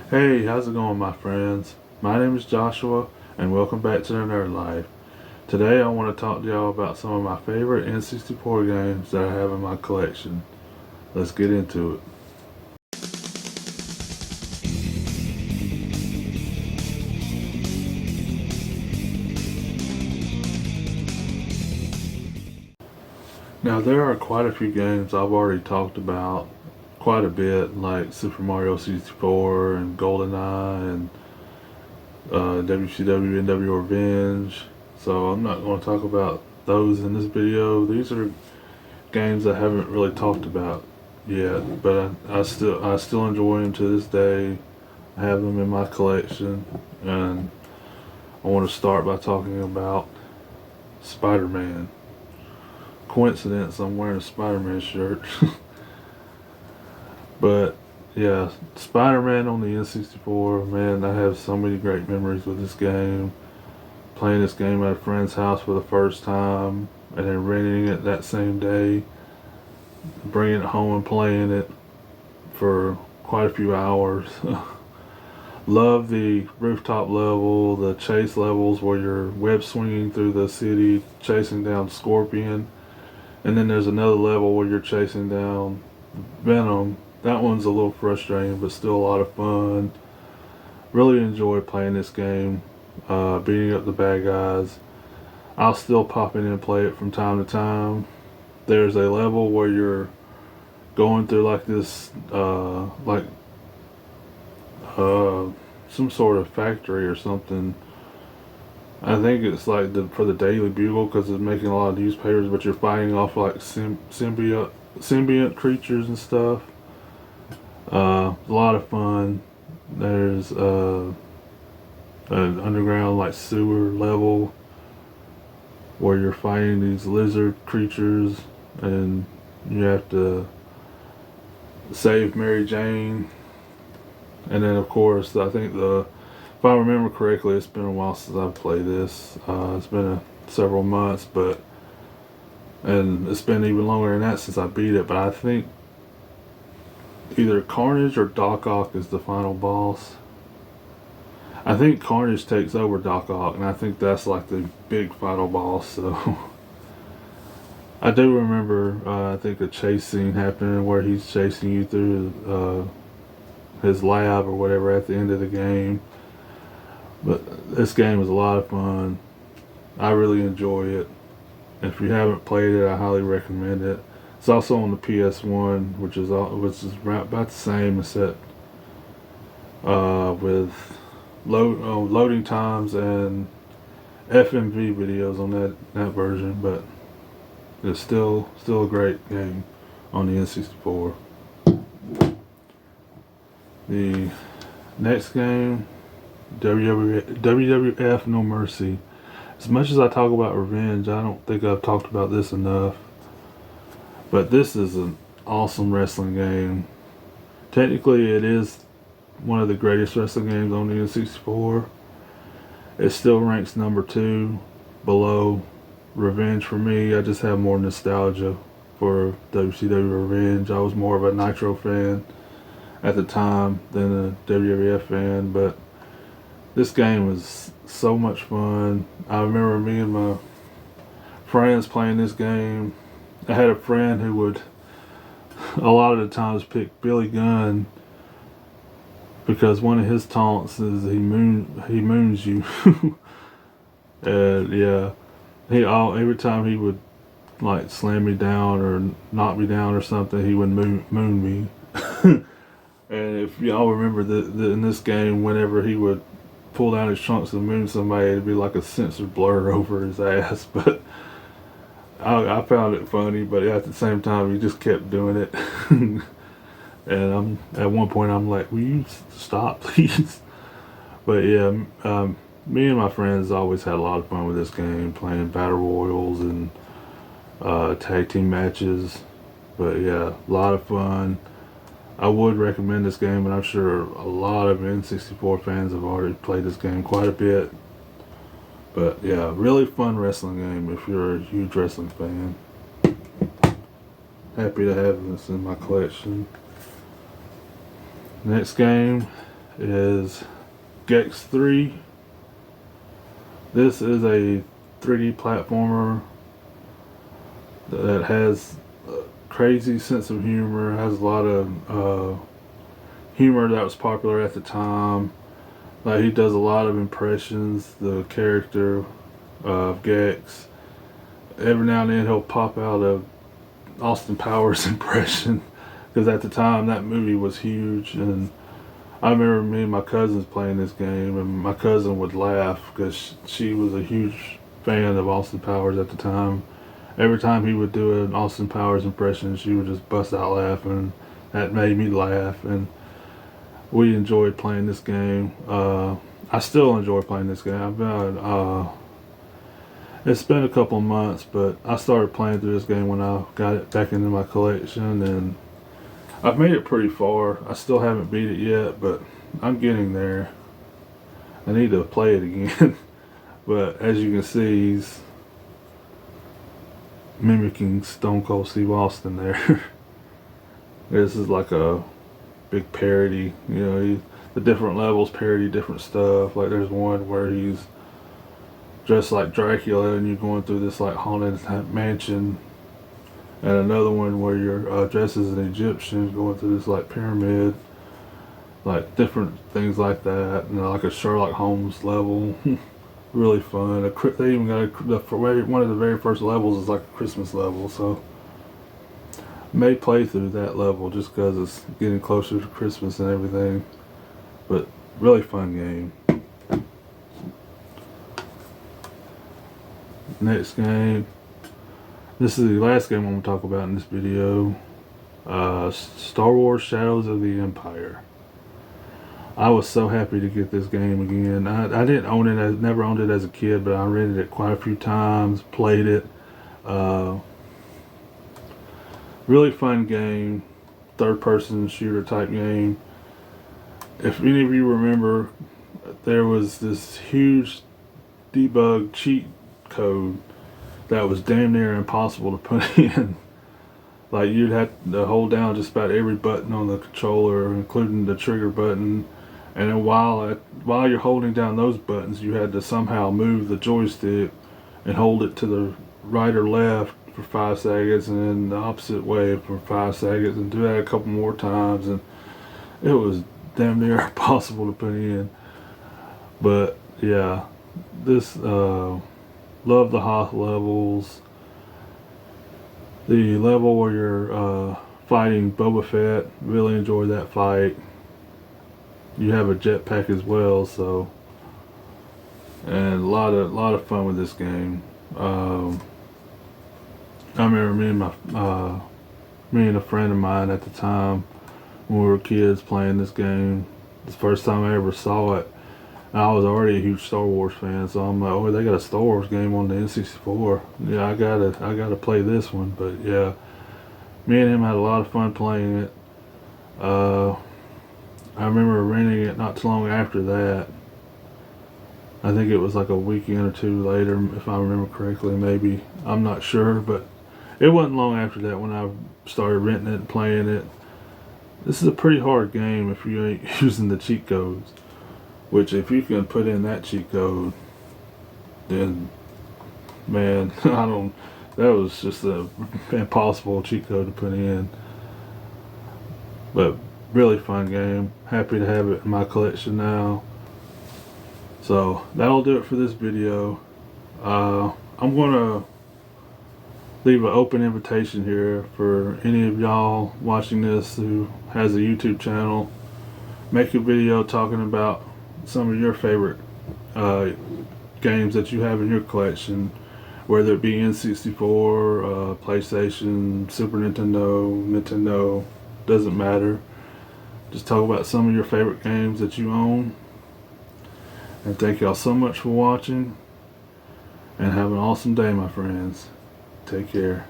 Hey, how's it going, my friends? My name is Joshua, and welcome back to the Nerd Life. Today, I want to talk to y'all about some of my favorite N64 games that I have in my collection. Let's get into it. Now, there are quite a few games I've already talked about quite a bit, like Super Mario 64 and GoldenEye and WCW NW Revenge. So, I'm not going to talk about those in this video. These are games I haven't really talked about yet, but I still enjoy them to this day. I have them in my collection, and I want to start by talking about Spider-Man. Coincidence, I'm wearing a Spider-Man shirt. But yeah, Spider-Man on the N64, man, I have so many great memories with this game. Playing this game at a friend's house for the first time, and then renting it that same day, bringing it home and playing it for quite a few hours. Love the rooftop level, the chase levels where you're web swinging through the city, chasing down Scorpion. And then there's another level where you're chasing down Venom. That one's a little frustrating, but still a lot of fun. Really enjoy playing this game, beating up the bad guys. I'll still pop in and play it from time to time. There's a level where you're going through like this, some sort of factory or something. I think it's like for the Daily Bugle because it's making a lot of newspapers, but you're fighting off like symbiont creatures and stuff. A lot of fun. There's an underground like sewer level where you're fighting these lizard creatures, and you have to save Mary Jane. And then, of course, I think if I remember correctly, it's been a while since I've played this. It's been several months, and it's been even longer than that since I beat it. But I think either Carnage or Doc Ock is the final boss. I think Carnage takes over Doc Ock, and I think that's like the big final boss. So I do remember, I think a chase scene happening where he's chasing you through his lab or whatever at the end of the game. But this game is a lot of fun. I really enjoy it. If you haven't played it, I highly recommend it. It's also on the PS1, which is right about the same, except with loading times and FMV videos on that version. But it's still a great game on the N64. The next game, WWF No Mercy. As much as I talk about revenge, I don't think I've talked about this enough. But this is an awesome wrestling game. Technically, it is one of the greatest wrestling games on the N64. It still ranks number 2 below Revenge for me. I just have more nostalgia for WCW Revenge. I was more of a Nitro fan at the time than a WWF fan, but this game was so much fun. I remember me and my friends playing this game. I had a friend who would a lot of the times pick Billy Gunn because one of his taunts is he moons you. And yeah, every time he would like slam me down or knock me down or something, he would moon me. And if y'all remember in this game, whenever he would pull down his trunks and moon somebody, it'd be like a censored blur over his ass. But I found it funny, but at the same time, he just kept doing it. And at one point, I'm like, will you stop, please? But yeah, me and my friends always had a lot of fun with this game, playing battle royals and tag team matches. But yeah, a lot of fun. I would recommend this game, but I'm sure a lot of N64 fans have already played this game quite a bit. But yeah, really fun wrestling game if you're a huge wrestling fan. Happy to have this in my collection. Next game, is Gex 3. This is a 3D platformer that has a crazy sense of humor, has a lot of humor that was popular at the time. Like, he does a lot of impressions, the character of Gex. Every now and then he'll pop out a Austin Powers impression, because at the time that movie was huge. And I remember me and my cousins playing this game, and my cousin would laugh because she was a huge fan of Austin Powers at the time. Every time he would do an Austin Powers impression, she would just bust out laughing. That made me laugh, and we enjoyed playing this game. I still enjoy playing this game. It's been a couple of months, but I started playing through this game when I got it back into my collection, and I've made it pretty far. I still haven't beat it yet, but I'm getting there. I need to play it again. But as you can see, he's mimicking Stone Cold Steve Austin there. This is like a big parody. You know, the different levels parody different stuff. Like, there's one where he's dressed like Dracula and you're going through this like haunted mansion, and another one where you're dressed as an Egyptian going through this like pyramid. Like, different things like that, and like a Sherlock Holmes level. Really fun. They even got one of the very first levels is like a Christmas level, so may play through that level just because it's getting closer to Christmas and everything. But really fun game. Next game. This is the last game I'm going to talk about in this video. Star Wars Shadows of the Empire. I was so happy to get this game again. I didn't own it. I never owned it as a kid, but I rented it quite a few times, played it. Really fun game. Third-person shooter type game. If any of you remember, there was this huge debug cheat code that was damn near impossible to put in. Like, you'd have to hold down just about every button on the controller, including the trigger button. And then while you're holding down those buttons, you had to somehow move the joystick and hold it to the right or left for 5 seconds, and then the opposite way for 5 seconds, and do that a couple more times. And it was damn near impossible to put in. But yeah, this love the Hoth levels. The level where you're fighting Boba Fett, really enjoyed that fight. You have a jetpack as well, so, and a lot of fun with this game. I remember me and a friend of mine at the time when we were kids playing this game. The first time I ever saw it, I was already a huge Star Wars fan, so I'm like, oh, they got a Star Wars game on the N64. Yeah, I gotta play this one. But yeah, me and him had a lot of fun playing it. I remember renting it not too long after that. I think it was like a weekend or two later, if I remember correctly, maybe. I'm not sure, but it wasn't long after that when I started renting it and playing it. This is a pretty hard game if you ain't using the cheat codes. Which, if you can put in that cheat code, then, man, that was just an impossible cheat code to put in. But really fun game. Happy to have it in my collection now. So that'll do it for this video. I'm gonna leave an open invitation here for any of y'all watching this who has a YouTube channel. Make a video talking about some of your favorite games that you have in your collection, whether it be N64, PlayStation, Super Nintendo, doesn't matter. Just talk about some of your favorite games that you own. And thank y'all so much for watching, and have an awesome day, my friends. Take care.